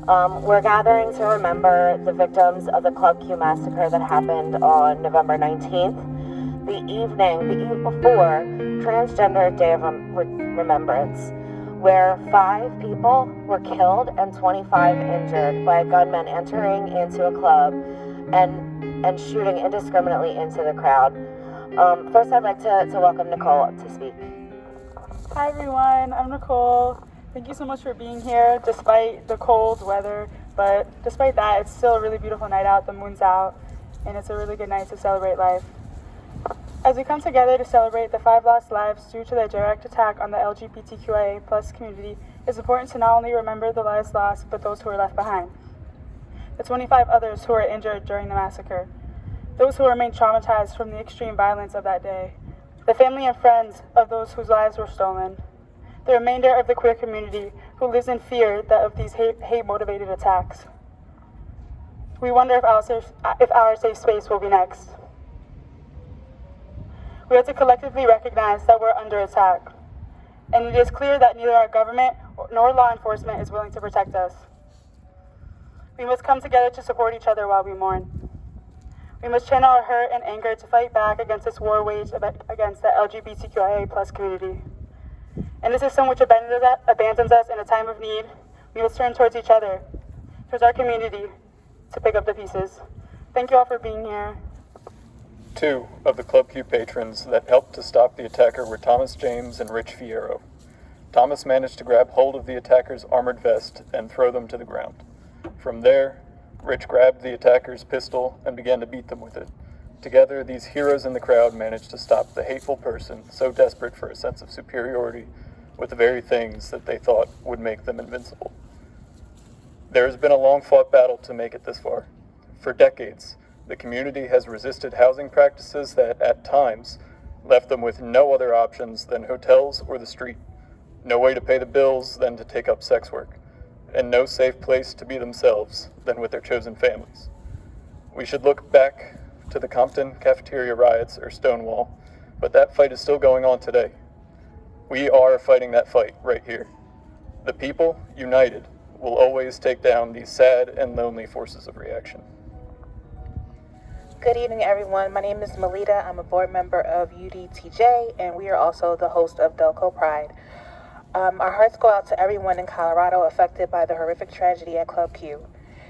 We're gathering to remember the victims of the Club Q massacre that happened on November 19th, the eve before Transgender Day of Remembrance, where 5 people were killed and 25 injured by gunmen entering into a club and shooting indiscriminately into the crowd. First, I'd like to welcome Nicole to speak. Hi everyone, I'm Nicole. Thank you so much for being here despite the cold weather, but despite that, it's still a really beautiful night out, the moon's out, and it's a really good night to celebrate life. As we come together to celebrate the 5 lost lives due to the direct attack on the LGBTQIA plus community, it's important to not only remember the lives lost, but those who were left behind. The 25 others who were injured during the massacre, those who remain traumatized from the extreme violence of that day, the family and friends of those whose lives were stolen, the remainder of the queer community who lives in fear of these hate-motivated attacks. We wonder if our safe space will be next. We have to collectively recognize that we're under attack, and it is clear that neither our government nor law enforcement is willing to protect us. We must come together to support each other while we mourn. We must channel our hurt and anger to fight back against this war waged against the LGBTQIA plus community. In a system which abandons us in a time of need, we must turn towards each other, towards our community, to pick up the pieces. Thank you all for being here. 2 of the Club Q patrons that helped to stop the attacker were Thomas James and Rich Fierro. Thomas managed to grab hold of the attacker's armored vest and throw them to the ground. From there, Rich grabbed the attacker's pistol and began to beat them with it. Together, these heroes in the crowd managed to stop the hateful person so desperate for a sense of superiority with the very things that they thought would make them invincible. There has been a long-fought battle to make it this far. For decades, the community has resisted housing practices that, at times, left them with no other options than hotels or the street, no way to pay the bills than to take up sex work, and no safe place to be themselves than with their chosen families. We should look back to the Compton cafeteria riots or Stonewall, but that fight is still going on today. We are fighting that fight right here. The people, united, will always take down these sad and lonely forces of reaction. Good evening, everyone. My name is Melita. I'm a board member of UDTJ, and we are also the host of Delco Pride. Our hearts go out to everyone in Colorado affected by the horrific tragedy at Club Q.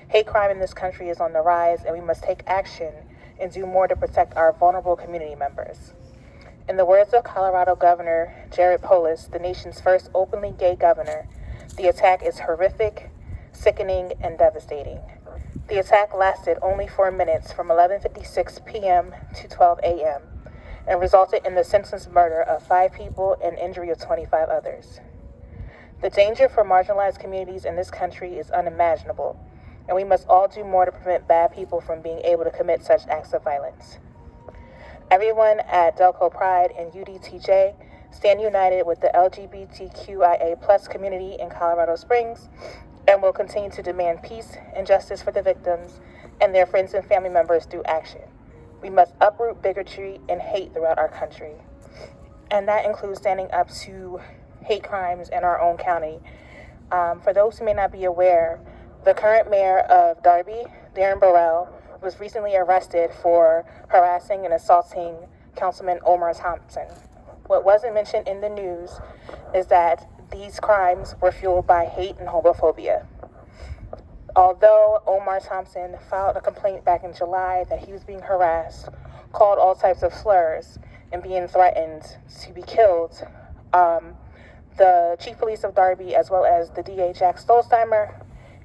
Hate crime in this country is on the rise, and we must take action and do more to protect our vulnerable community members. In the words of Colorado Governor Jared Polis, the nation's first openly gay governor, the attack is horrific, sickening, and devastating. The attack lasted only 4 minutes from 11:56 p.m. to 12 a.m. and resulted in the senseless murder of 5 people and injury of 25 others. The danger for marginalized communities in this country is unimaginable, and we must all do more to prevent bad people from being able to commit such acts of violence. Everyone at Delco Pride and UDTJ stand united with the LGBTQIA plus community in Colorado Springs and will continue to demand peace and justice for the victims and their friends and family members through action. We must uproot bigotry and hate throughout our country. And that includes standing up to hate crimes in our own county. For those who may not be aware, the current mayor of Darby, Darren Burrell, was recently arrested for harassing and assaulting Councilman Omar Thompson. What wasn't mentioned in the news is that these crimes were fueled by hate and homophobia. Although Omar Thompson filed a complaint back in July that he was being harassed, called all types of slurs, and being threatened to be killed, the Chief Police of Darby, as well as the DA Jack Stolzheimer,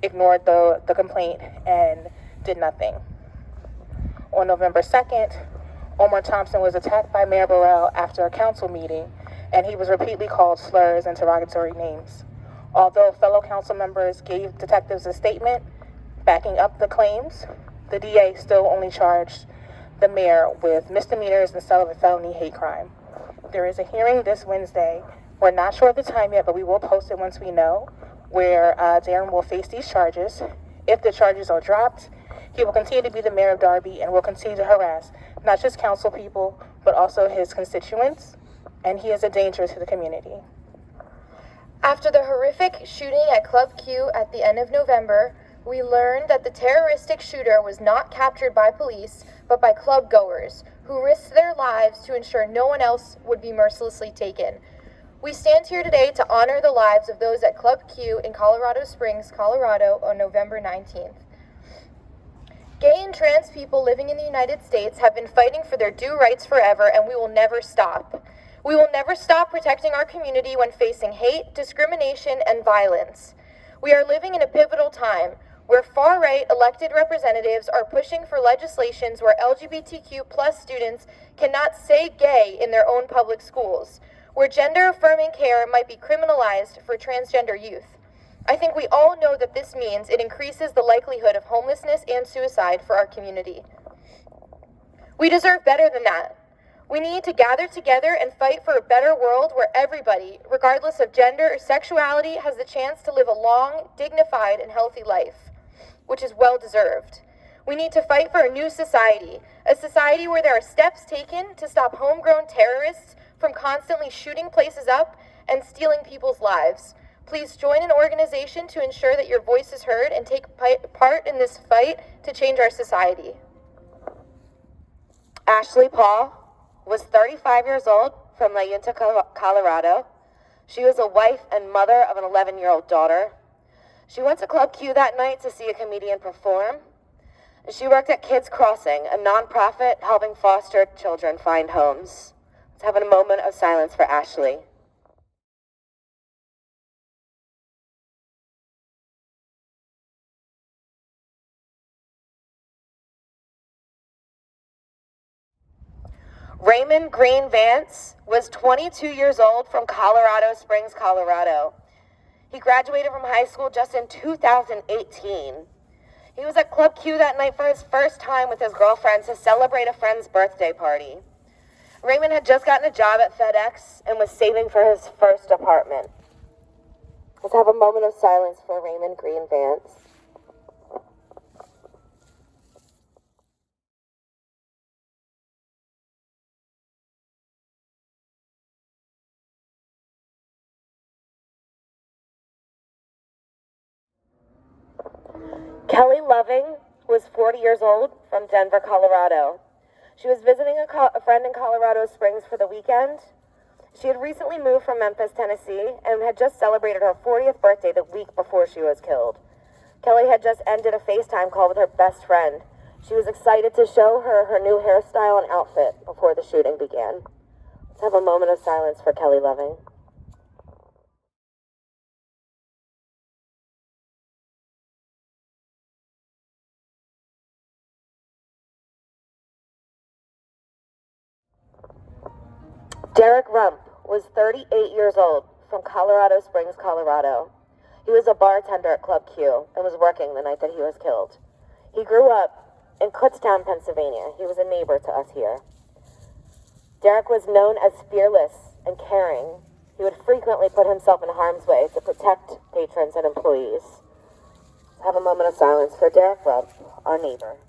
ignored the complaint and did nothing. On November 2nd, Omar Thompson was attacked by Mayor Burrell after a council meeting, and he was repeatedly called slurs and derogatory names. Although fellow council members gave detectives a statement backing up the claims, the DA still only charged the mayor with misdemeanors instead of a felony hate crime. There is a hearing this Wednesday. We're not sure of the time yet, but we will post it once we know, where Darren will face these charges. If the charges are dropped, he will continue to be the mayor of Darby and will continue to harass not just council people, but also his constituents, and he is a danger to the community. After the horrific shooting at Club Q at the end of November, we learned that the terroristic shooter was not captured by police, but by club goers who risked their lives to ensure no one else would be mercilessly taken. We stand here today to honor the lives of those at Club Q in Colorado Springs, Colorado on November 19th. Gay and trans people living in the United States have been fighting for their due rights forever, and we will never stop. We will never stop protecting our community when facing hate, discrimination, and violence. We are living in a pivotal time where far-right elected representatives are pushing for legislations where LGBTQ plus students cannot say gay in their own public schools, where gender-affirming care might be criminalized for transgender youth. I think we all know that this means it increases the likelihood of homelessness and suicide for our community. We deserve better than that. We need to gather together and fight for a better world where everybody, regardless of gender or sexuality, has the chance to live a long, dignified, and healthy life, which is well-deserved. We need to fight for a new society, a society where there are steps taken to stop homegrown terrorists from constantly shooting places up and stealing people's lives. Please join an organization to ensure that your voice is heard and take part in this fight to change our society. Ashley Paul was 35 years old from La Junta, Colorado. She was a wife and mother of an 11-year-old daughter. She went to Club Q that night to see a comedian perform. She worked at Kids Crossing, a nonprofit helping foster children find homes. Let's have a moment of silence for Ashley. Raymond Green Vance was 22 years old from Colorado Springs, Colorado. He graduated from high school just in 2018. He was at Club Q that night for his first time with his girlfriend to celebrate a friend's birthday party. Raymond had just gotten a job at FedEx and was saving for his first apartment. Let's have a moment of silence for Raymond Green Vance. Kelly Loving was 40 years old from Denver, Colorado. She was visiting a friend in Colorado Springs for the weekend. She had recently moved from Memphis, Tennessee, and had just celebrated her 40th birthday the week before she was killed. Kelly had just ended a FaceTime call with her best friend. She was excited to show her her new hairstyle and outfit before the shooting began. Let's have a moment of silence for Kelly Loving. Derek Rump was 38 years old from Colorado Springs, Colorado. He was a bartender at Club Q and was working the night that he was killed. He grew up in Kutztown, Pennsylvania. He was a neighbor to us here. Derek was known as fearless and caring. He would frequently put himself in harm's way to protect patrons and employees. Let's have a moment of silence for Derek Rump, our neighbor.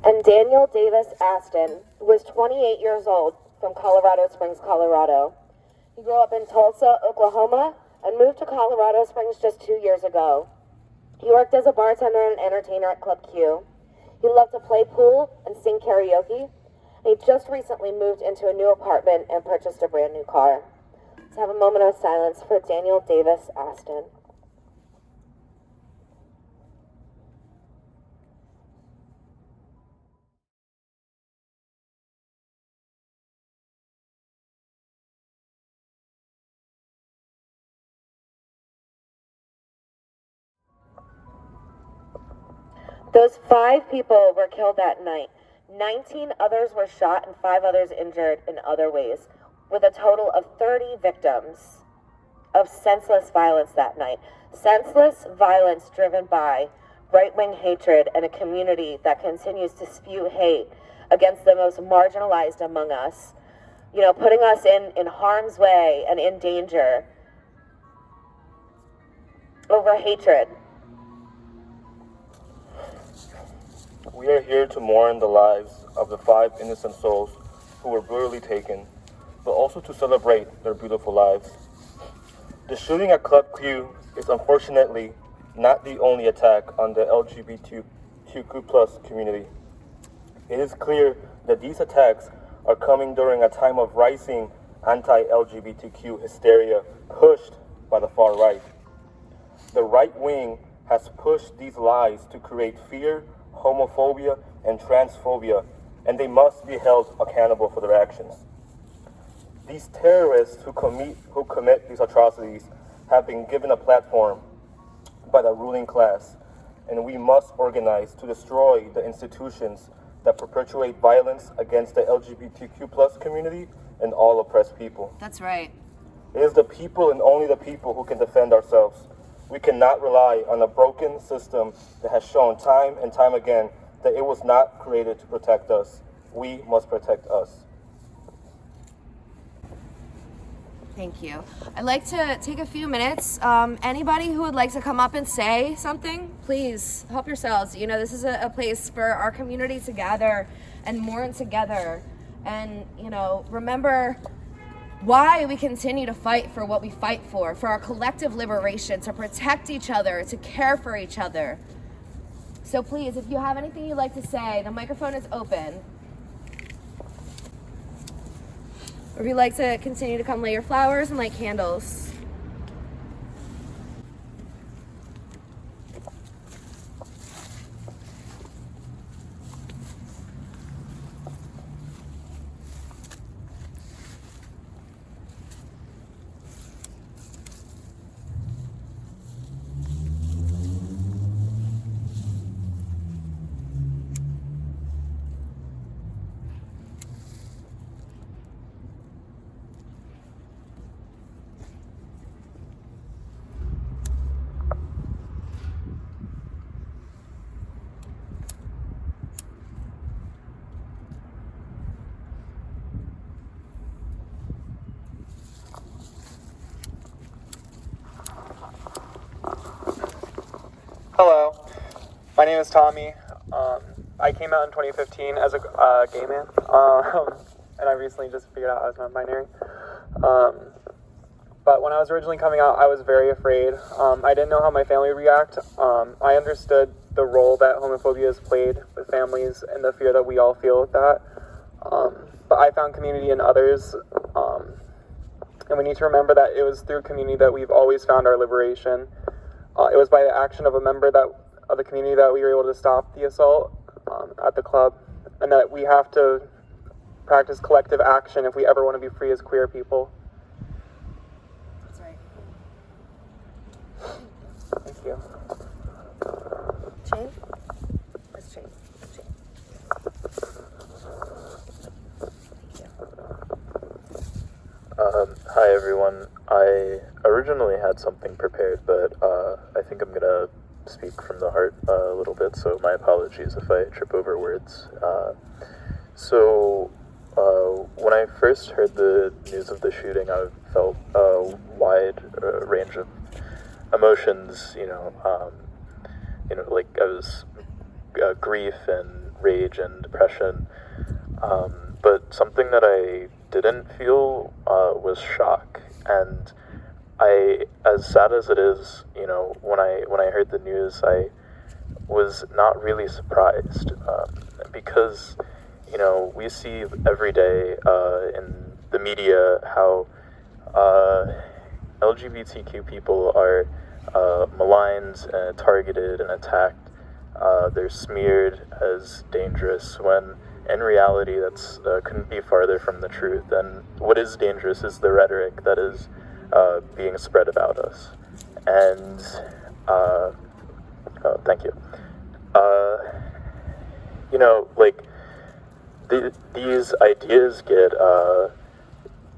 And Daniel Davis Aston was 28 years old from Colorado Springs, Colorado. He grew up in Tulsa, Oklahoma, and moved to Colorado Springs just 2 years ago. He worked as a bartender and entertainer at Club Q. He loved to play pool and sing karaoke. And he just recently moved into a new apartment and purchased a brand new car. Let's have a moment of silence for Daniel Davis Aston. Those 5 people were killed that night. 19 others were shot and 5 others injured in other ways, with a total of 30 victims of senseless violence that night. Senseless violence driven by right-wing hatred and a community that continues to spew hate against the most marginalized among us, putting us in harm's way and in danger over hatred. We are here to mourn the lives of the 5 innocent souls who were brutally taken, but also to celebrate their beautiful lives. The shooting at Club Q is unfortunately not the only attack on the LGBTQ+ community. It is clear that these attacks are coming during a time of rising anti-LGBTQ hysteria pushed by the far right. The right wing has pushed these lies to create fear, homophobia, and transphobia, and they must be held accountable for their actions. These terrorists who commit these atrocities have been given a platform by the ruling class, and we must organize to destroy the institutions that perpetuate violence against the LGBTQ+ community and all oppressed people. That's right. It is the people and only the people who can defend ourselves. We cannot rely on a broken system that has shown time and time again that it was not created to protect us. We must protect us. Thank you. I'd like to take a few minutes. Anybody who would like to come up and say something, please help yourselves. You know, this is a place for our community to gather and mourn together. And, you know, remember why we continue to fight for what we fight for our collective liberation, to protect each other, to care for each other. So please, if you have anything you'd like to say, the microphone is open. Or if you'd like to continue to come lay your flowers and light candles. Hello, my name is Tommy. I came out in 2015 as a gay man, and I recently just figured out I was non-binary. But when I was originally coming out, I was very afraid. I didn't know how my family would react. I understood the role that homophobia has played with families and the fear that we all feel with that. But I found community in others, and we need to remember that it was through community that we've always found our liberation. It was by the action of a member of the community that we were able to stop the assault at the club, and that we have to practice collective action if we ever want to be free as queer people. That's right. Thank you. Shane? Where's Shane? Hi everyone. I originally had something prepared, but I think I'm gonna speak from the heart a little bit, so my apologies if I trip over words. When I first heard the news of the shooting, I felt a wide range of emotions, like I was grief and rage and depression, but something that I didn't feel was shock. And as sad as it is, when I heard the news, I was not really surprised, because we see every day in the media how LGBTQ people are maligned and targeted and attacked. They're smeared as dangerous when in reality that's couldn't be farther from the truth. And what is dangerous is the rhetoric that is being spread about us. And thank you.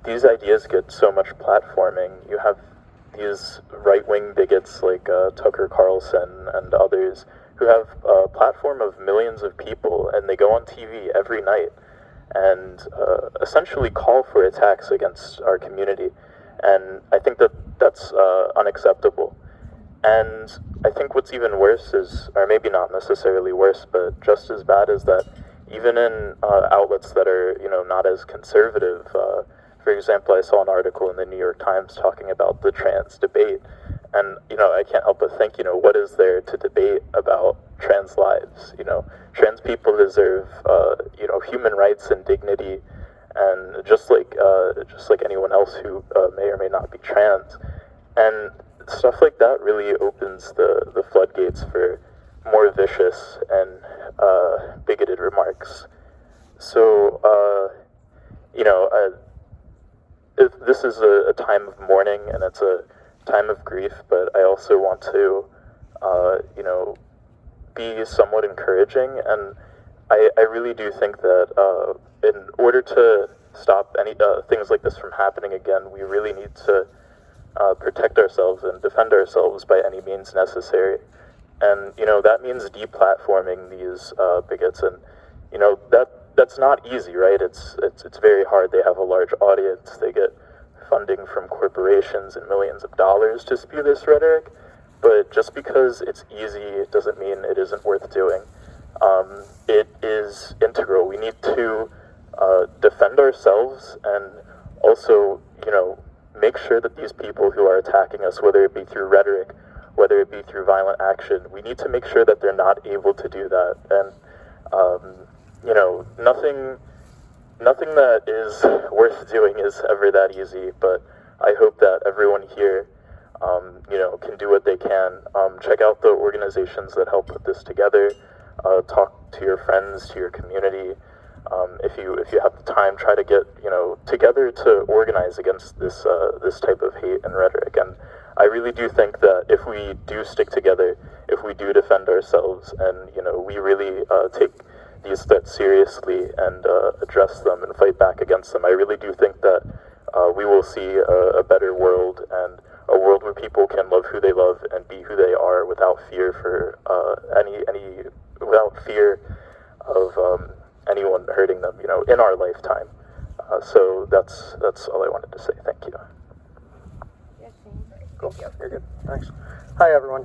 These ideas get so much platforming. You have these right-wing bigots like Tucker Carlson and others who have a platform of millions of people, and they go on TV every night and essentially call for attacks against our community. And I think that that's unacceptable. And I think what's even worse is, or maybe not necessarily worse, but just as bad, is that even in outlets that are, not as conservative, for example, I saw an article in the New York Times talking about the trans debate, and, I can't help but think, what is there to debate about trans lives? Trans people deserve, human rights and dignity, and just like anyone else who may or may not be trans. And stuff like that really opens the floodgates for more vicious and bigoted remarks. So, this is a time of mourning and it's a time of grief, but I also want to, be somewhat encouraging. And I really do think that in order to stop any things like this from happening again, we really need to protect ourselves and defend ourselves by any means necessary. And, that means deplatforming these bigots. And, that's not easy, right? It's very hard. They have a large audience. They get funding from corporations and millions of dollars to spew this rhetoric. But just because it's easy, it doesn't mean it isn't worth doing. It is integral. We need to defend ourselves and also, make sure that these people who are attacking us, whether it be through rhetoric, whether it be through violent action, we need to make sure that they're not able to do that. And, nothing that is worth doing is ever that easy, but I hope that everyone here, can do what they can. Check out the organizations that help put this together. Talk to your friends, to your community. If you have the time, try to get together to organize against this type of hate and rhetoric. And I really do think that if we do stick together, if we do defend ourselves, and we really take these threats seriously and address them and fight back against them, I really do think that we will see a better world, and a world where people can love who they love and be who they are without fear for without fear of anyone hurting them, in our lifetime. So that's all I wanted to say. Thank you. Cool. You're good. Thanks. Hi, everyone.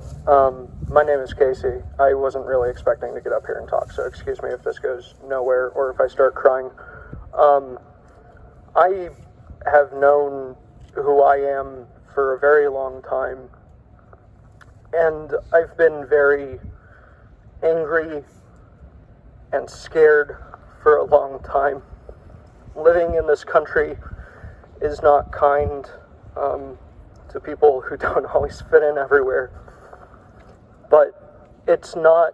My name is Casey. I wasn't really expecting to get up here and talk, so excuse me if this goes nowhere or if I start crying. I have known who I am for a very long time, and I've been very angry and scared for a long time. Living in this country is not kind to people who don't always fit in everywhere, but it's not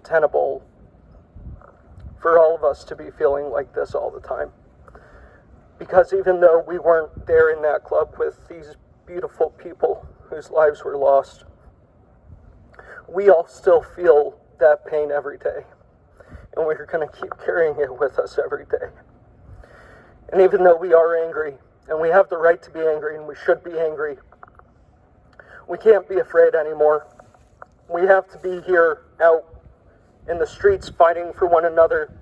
tenable for all of us to be feeling like this all the time. Because even though we weren't there in that club with these beautiful people whose lives were lost, we all still feel that pain every day. And we're going to keep carrying it with us every day. And even though we are angry, and we have the right to be angry, and we should be angry, we can't be afraid anymore. We have to be here out in the streets fighting for one another.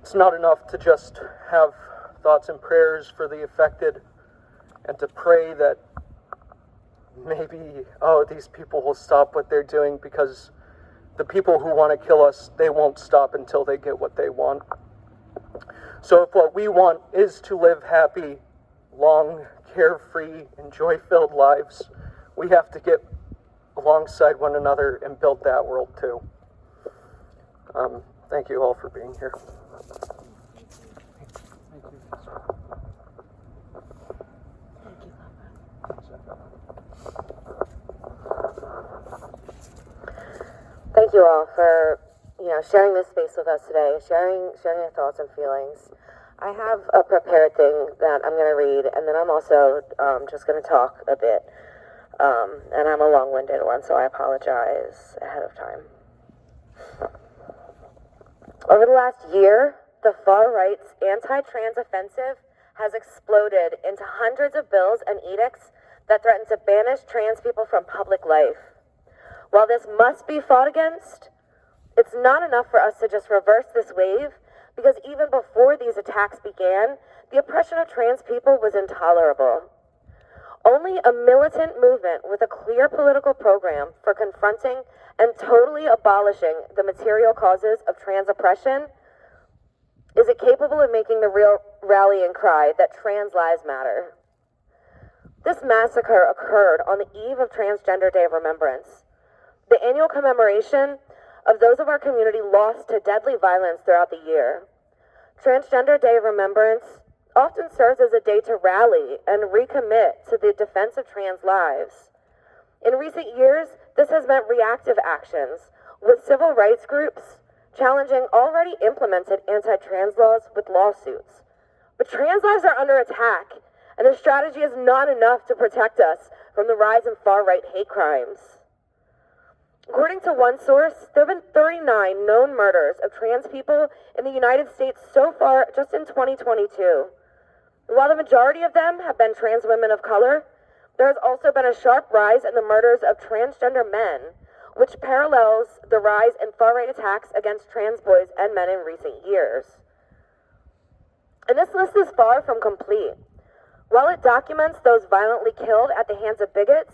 It's not enough to just have thoughts and prayers for the affected and to pray that maybe, these people will stop what they're doing, because the people who want to kill us, they won't stop until they get what they want. So if what we want is to live happy, long, carefree, and joy-filled lives, we have to get alongside one another and build that world too. Thank you all for being here. Thank you all for, sharing this space with us today, sharing your thoughts and feelings. I have a prepared thing that I'm going to read, and then I'm also just going to talk a bit. And I'm a long-winded one, so I apologize ahead of time. Over the last year, the far-right's anti-trans offensive has exploded into hundreds of bills and edicts that threaten to banish trans people from public life. While this must be fought against, it's not enough for us to just reverse this wave, because even before these attacks began, the oppression of trans people was intolerable. Only a militant movement with a clear political program for confronting and totally abolishing the material causes of trans oppression is it capable of making the real rallying cry that trans lives matter. This massacre occurred on the eve of Transgender Day of Remembrance, the annual commemoration of those of our community lost to deadly violence throughout the year. Transgender Day of Remembrance often serves as a day to rally and recommit to the defense of trans lives. In recent years, this has meant reactive actions, with civil rights groups challenging already implemented anti-trans laws with lawsuits. But trans lives are under attack, and the strategy is not enough to protect us from the rise in far-right hate crimes. According to one source, there have been 39 known murders of trans people in the United States so far just in 2022. While the majority of them have been trans women of color, there has also been a sharp rise in the murders of transgender men, which parallels the rise in far-right attacks against trans boys and men in recent years. And this list is far from complete. While it documents those violently killed at the hands of bigots,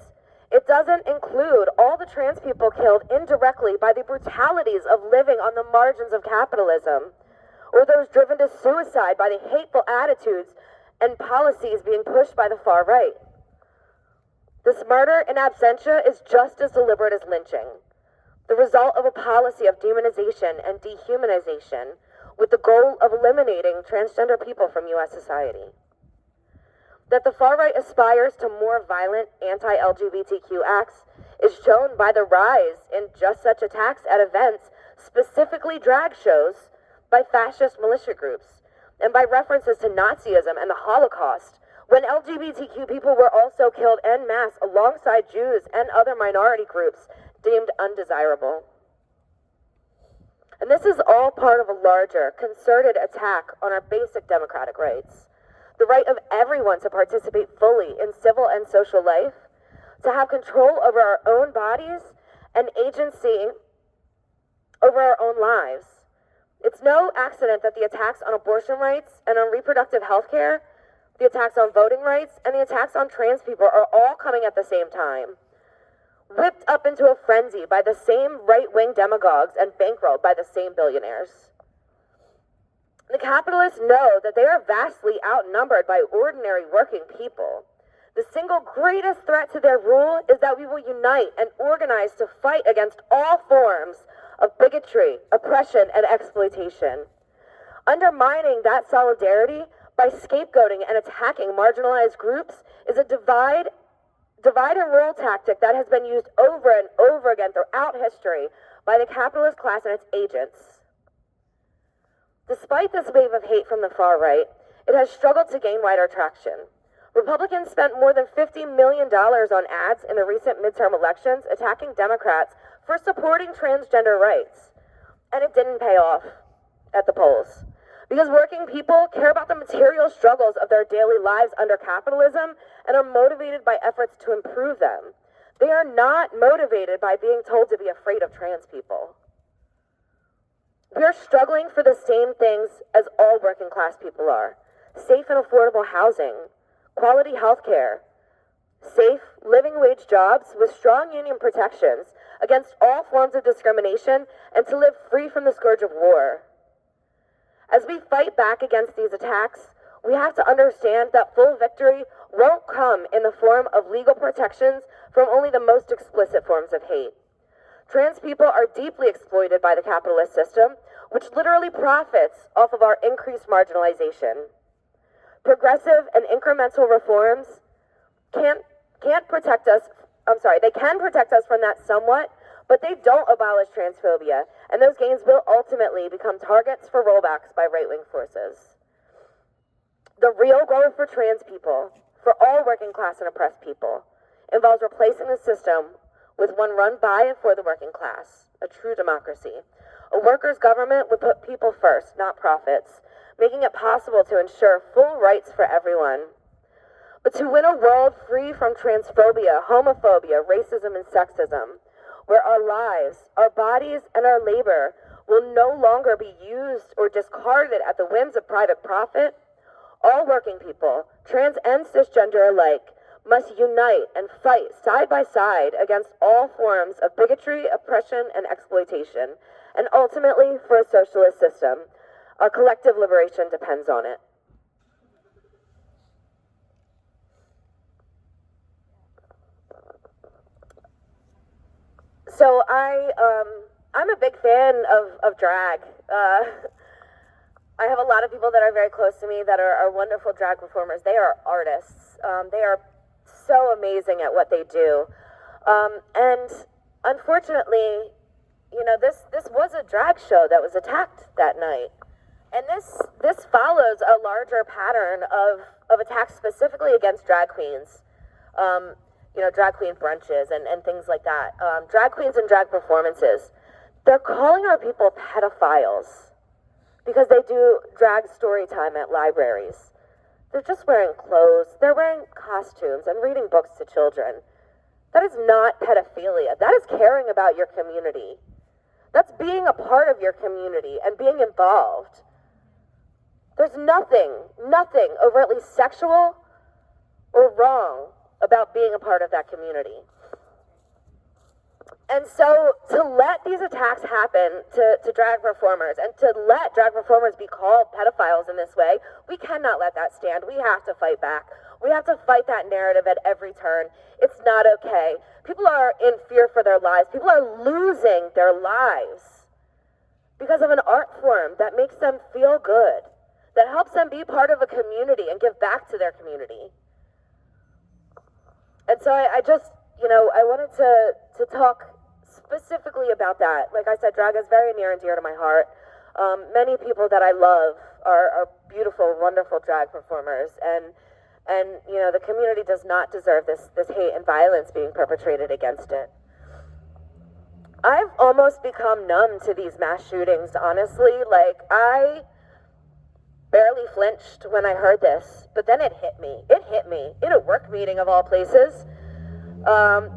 it doesn't include all the trans people killed indirectly by the brutalities of living on the margins of capitalism, or those driven to suicide by the hateful attitudes and policies being pushed by the far right. This murder in absentia is just as deliberate as lynching, the result of a policy of demonization and dehumanization with the goal of eliminating transgender people from U.S. society. That the far right aspires to more violent anti-LGBTQ acts is shown by the rise in just such attacks at events, specifically drag shows, by fascist militia groups, and by references to Nazism and the Holocaust, when LGBTQ people were also killed en masse alongside Jews and other minority groups deemed undesirable. And this is all part of a larger, concerted attack on our basic democratic rights. The right of everyone to participate fully in civil and social life, to have control over our own bodies and agency over our own lives. It's no accident that the attacks on abortion rights and on reproductive health care, the attacks on voting rights, and the attacks on trans people are all coming at the same time. Whipped up into a frenzy by the same right-wing demagogues and bankrolled by the same billionaires. The capitalists know that they are vastly outnumbered by ordinary working people. The single greatest threat to their rule is that we will unite and organize to fight against all forms of bigotry, oppression, and exploitation. Undermining that solidarity by scapegoating and attacking marginalized groups is a divide and rule tactic that has been used over and over again throughout history by the capitalist class and its agents. Despite this wave of hate from the far right, it has struggled to gain wider traction. Republicans spent more than $50 million on ads in the recent midterm elections attacking Democrats for supporting transgender rights. And it didn't pay off at the polls. Because working people care about the material struggles of their daily lives under capitalism and are motivated by efforts to improve them. They are not motivated by being told to be afraid of trans people. We are struggling for the same things as all working class people are. Safe and affordable housing, quality health care, safe living wage jobs with strong union protections against all forms of discrimination, and to live free from the scourge of war. As we fight back against these attacks, we have to understand that full victory won't come in the form of legal protections from only the most explicit forms of hate. Trans people are deeply exploited by the capitalist system, which literally profits off of our increased marginalization. Progressive and incremental reforms can't protect us. They can protect us from that somewhat, but they don't abolish transphobia, and those gains will ultimately become targets for rollbacks by right-wing forces. The real goal for trans people, for all working class and oppressed people, involves replacing the system with one run by and for the working class, a true democracy. A workers' government would put people first, not profits, making it possible to ensure full rights for everyone. But to win a world free from transphobia, homophobia, racism, and sexism, where our lives, our bodies, and our labor will no longer be used or discarded at the whims of private profit, all working people, trans and cisgender alike, must unite and fight side by side against all forms of bigotry, oppression, and exploitation, and ultimately for a socialist system. Our collective liberation depends on it. So I'm a big fan of drag. I have a lot of people that are very close to me that are wonderful drag performers. They are artists. They are so amazing at what they do. And unfortunately, you know, this was a drag show that was attacked that night. And this follows a larger pattern of attacks specifically against drag queens. You know, drag queen brunches and things like that. Drag queens and drag performances. They're calling our people pedophiles because they do drag story time at libraries. They're just wearing clothes, they're wearing costumes and reading books to children. That is not pedophilia. That is caring about your community. That's being a part of your community and being involved. There's nothing overtly sexual or wrong about being a part of that community. And so to let these attacks happen to drag performers and to let drag performers be called pedophiles in this way, we cannot let that stand. We have to fight back. We have to fight that narrative at every turn. It's not okay. People are in fear for their lives. People are losing their lives because of an art form that makes them feel good, that helps them be part of a community and give back to their community. And so I just, you know, I wanted to talk specifically about that. Like I said, drag is very near and dear to my heart. Many people that I love are beautiful, wonderful drag performers, and you know, the community does not deserve this hate and violence being perpetrated against it. I've almost become numb to these mass shootings, honestly. Like, I barely flinched when I heard this, but then it hit me. It hit me in a work meeting of all places.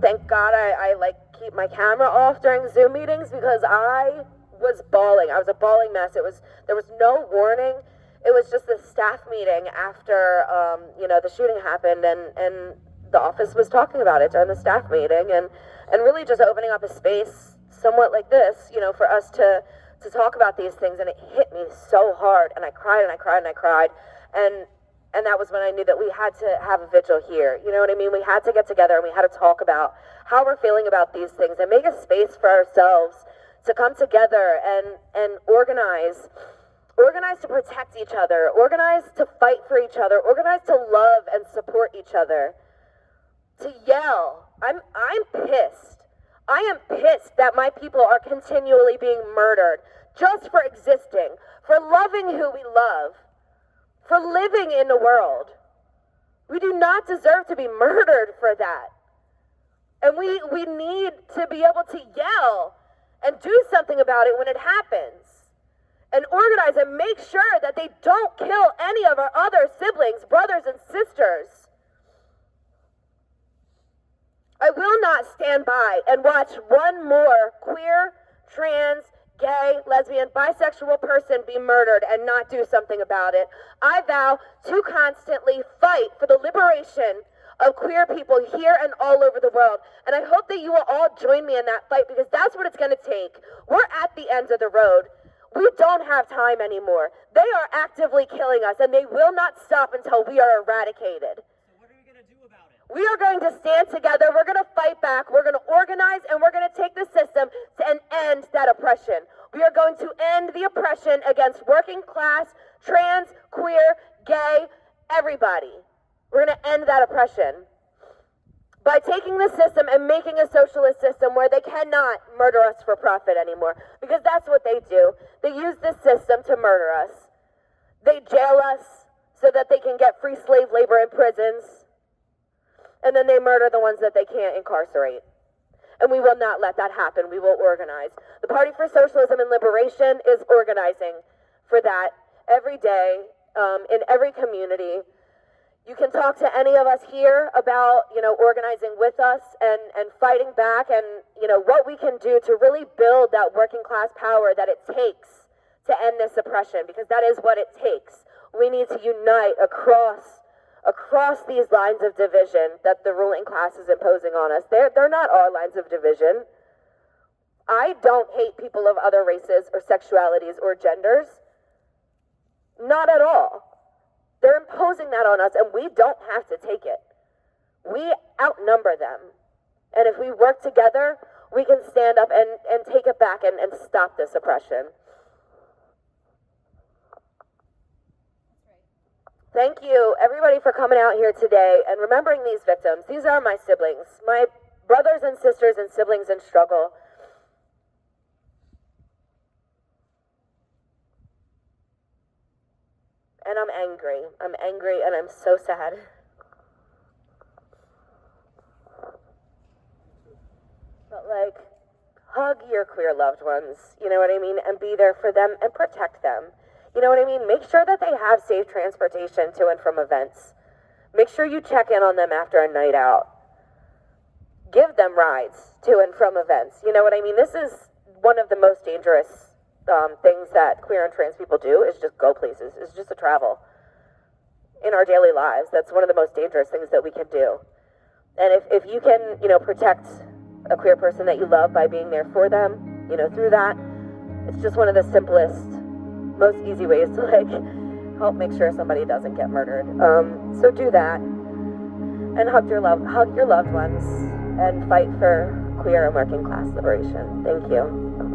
Thank God I like keep my camera off during Zoom meetings because I was bawling. I was a bawling mess. There was no warning. It was just a staff meeting after you know, the shooting happened, and the office was talking about it during the staff meeting, and really just opening up a space somewhat like this, you know, for us to talk about these things. And it hit me so hard, and I cried and I cried and I cried, and that was when I knew that we had to have a vigil here. You know what I mean? We had to get together and we had to talk about how we're feeling about these things and make a space for ourselves to come together and organize to protect each other, organize to fight for each other, organize to love and support each other, to yell. I'm pissed. I am pissed that my people are continually being murdered just for existing, for loving who we love, for living in the world. We do not deserve to be murdered for that. And we need to be able to yell and do something about it when it happens, and organize and make sure that they don't kill any of our other siblings, brothers and sisters. I will not stand by and watch one more queer, trans, gay, lesbian, bisexual person be murdered and not do something about it. I vow to constantly fight for the liberation of queer people here and all over the world. And I hope that you will all join me in that fight, because that's what it's going to take. We're at the end of the road. We don't have time anymore. They are actively killing us, and they will not stop until we are eradicated. So what are we going to do about it? We are going to stand together. We're going to fight back. We're going to organize, and we're going to take the system and end that oppression. We are going to end the oppression against working class, trans, queer, gay, everybody. We're going to end that oppression by taking the system and making a socialist system where they cannot murder us for profit anymore, because that's what they do. They use this system to murder us. They jail us so that they can get free slave labor in prisons, and then they murder the ones that they can't incarcerate. And we will not let that happen. We will organize. The Party for Socialism and Liberation is organizing for that every day, in every community. You can talk to any of us here about, you know, organizing with us and fighting back, and, you know, what we can do to really build that working class power that it takes to end this oppression, because that is what it takes. We need to unite across across these lines of division that the ruling class is imposing on us. They're not our lines of division. I don't hate people of other races or sexualities or genders. Not at all. They're imposing that on us, and we don't have to take it. We outnumber them. And if we work together, we can stand up and take it back and stop this oppression. Thank you, everybody, for coming out here today and remembering these victims. These are my siblings, my brothers and sisters and siblings in struggle. And I'm angry. I'm angry and I'm so sad. But like, hug your queer loved ones, you know what I mean? And be there for them and protect them. You know what I mean? Make sure that they have safe transportation to and from events. Make sure you check in on them after a night out. Give them rides to and from events. You know what I mean? This is one of the most dangerous things that queer and trans people do, is just go places. It's just to travel in our daily lives. That's one of the most dangerous things that we can do. And if you can, you know, protect a queer person that you love by being there for them, you know, through that, it's just one of the simplest, most easy ways to like help make sure somebody doesn't get murdered. So do that, and hug your loved ones, and fight for queer and working class liberation. Thank you.